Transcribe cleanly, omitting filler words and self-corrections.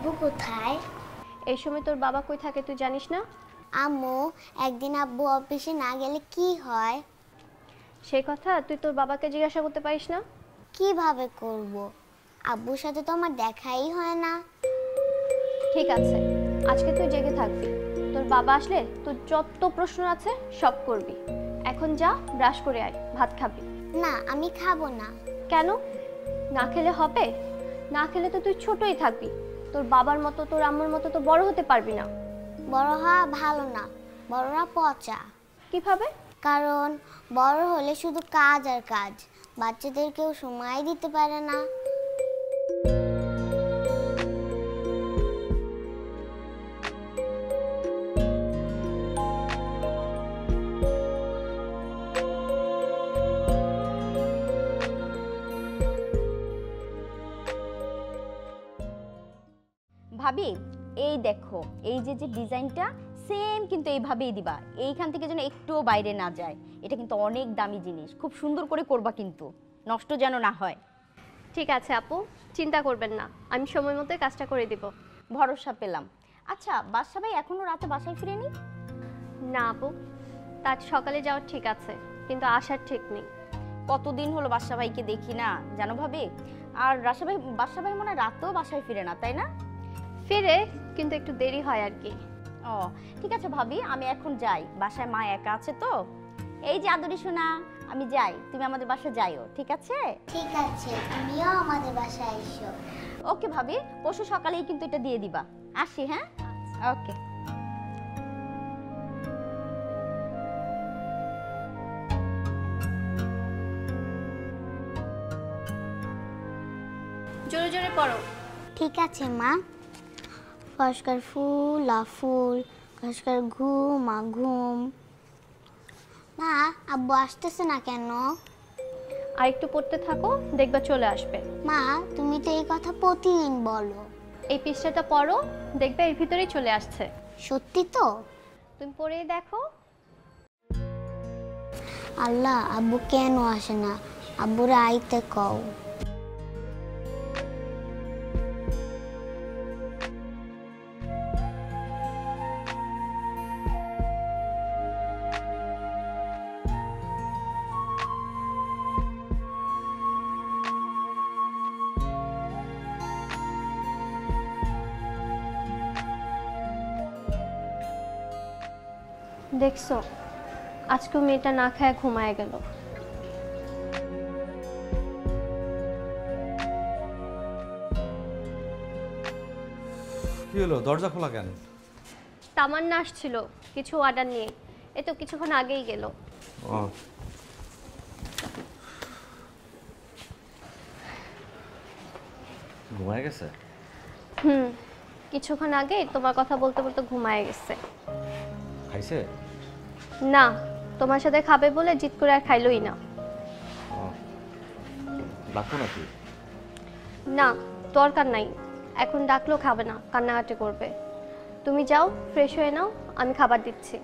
আব্বু কোথায়? এই সময় তোর বাবা কই থাকে তুই জানিস না? আম্মু, একদিন আব্বু অফিসে না গেলে কি হয়? সেই কথা তুই তোর বাবাকে জিজ্ঞাসা করতে পারিস না? কিভাবে করব? আব্বুর সাথে তো আমার দেখাই হয় না। ঠিক আছে, আজকে তুই জেগে থাকবি। তোর বাবা আসলে তোর যত প্রশ্ন আছে সব করবি। এখন যা, ব্রাশ করে আয়, ভাত খাবি। না, আমি খাবো না। কেন? না খেলে হবে? না খেলে তো তুই ছোটই থাকবি। তোর বাবার মতো তোর আম্মুর মতো তো বড় হতে পারবি না। বড় হওয়া ভালো না, বড়রা পচা। কিভাবে? কারণ বড় হলে শুধু কাজ আর কাজ, বাচ্চাদেরকেও সময় দিতে পারে না। ভাবি, এই দেখো, এই যে যে ডিজাইনটা সেম কিন্তু এইভাবেই দিবা, এইখান থেকে যেন একটুও বাইরে না যায়। এটা কিন্তু অনেক দামি জিনিস, খুব সুন্দর করে করবা কিন্তু, নষ্ট যেন না হয়। ঠিক আছে আপু, চিন্তা করবেন না, আমি সময় মতো কাজটা করে দিব। ভরসা পেলাম। আচ্ছা, বাদশা ভাই এখনো রাতে বাসায় ফিরেনি? না আপু, তার সকালে যাওয়ার ঠিক আছে, কিন্তু আসার ঠিক নেই। কতদিন হলো বাদশা ভাইকে দেখি না জানো ভাবি। আর বাদশা ভাই মনে হয় রাতেও বাসায় ফিরে না, তাই না? ফিরে, কিন্তু একটু দেরি হয় আর কি। ও ঠিক আছে ভাবি, আমি এখন যাই, বাসায় মা একা আছে তো। এই যে আদরি সোনা, আমি যাই, তুমি আমাদের বাসায় যাইও, ঠিক আছে? ঠিক আছে, তুমিও আমাদের বাসায় এসো। ওকে ভাবি, পরশু সকালেই কিন্তু এটা দিয়ে দিবা। আসি, হ্যাঁ? ওকে। জোরে জোরে পড়ো। ঠিক আছে মা। ফসকার ফুল আ ফুল, ফসকার ঘুম আ ঘুম। মা, আব্বু আসতেছে না কেন? আর একটু পড়তে থাকো, দেখবা চলে আসবে। মা, তুমি তো এই কথা প্রতিদিন বলো। এই পৃষ্ঠাটা পড়ো, দেখবে এর ভিতরেই চলে আসছে। সত্যি তো? তুমি পড়েই দেখো। আল্লাহ, আব্বু কেন আসে না? আব্বুরা আইতে কও। দেখছো, আজকে মেয়েটা না খায় ঘুমায় গেল। কি হলো, দরজা খোলা কেন? তামান্না আসছিল কিছু অর্ডার নিয়ে, এ তো কিছুক্ষণ আগেই গেল। ও, ঘুমায় গেছে? কিছুক্ষণ আগে তোমার কথা বলতে বলতে ঘুমায় গেছে। খাইছে? না, তোমার সাথে খাবে বলে জিদ করে আর খাইলই না। ডাকো নাকি? না, দরকার নাই, এখন ডাকলেও খাবে না, কান্নাকাটি করবে। তুমি যাও, ফ্রেশ হয়ে নাও, আমি খাবার দিচ্ছি।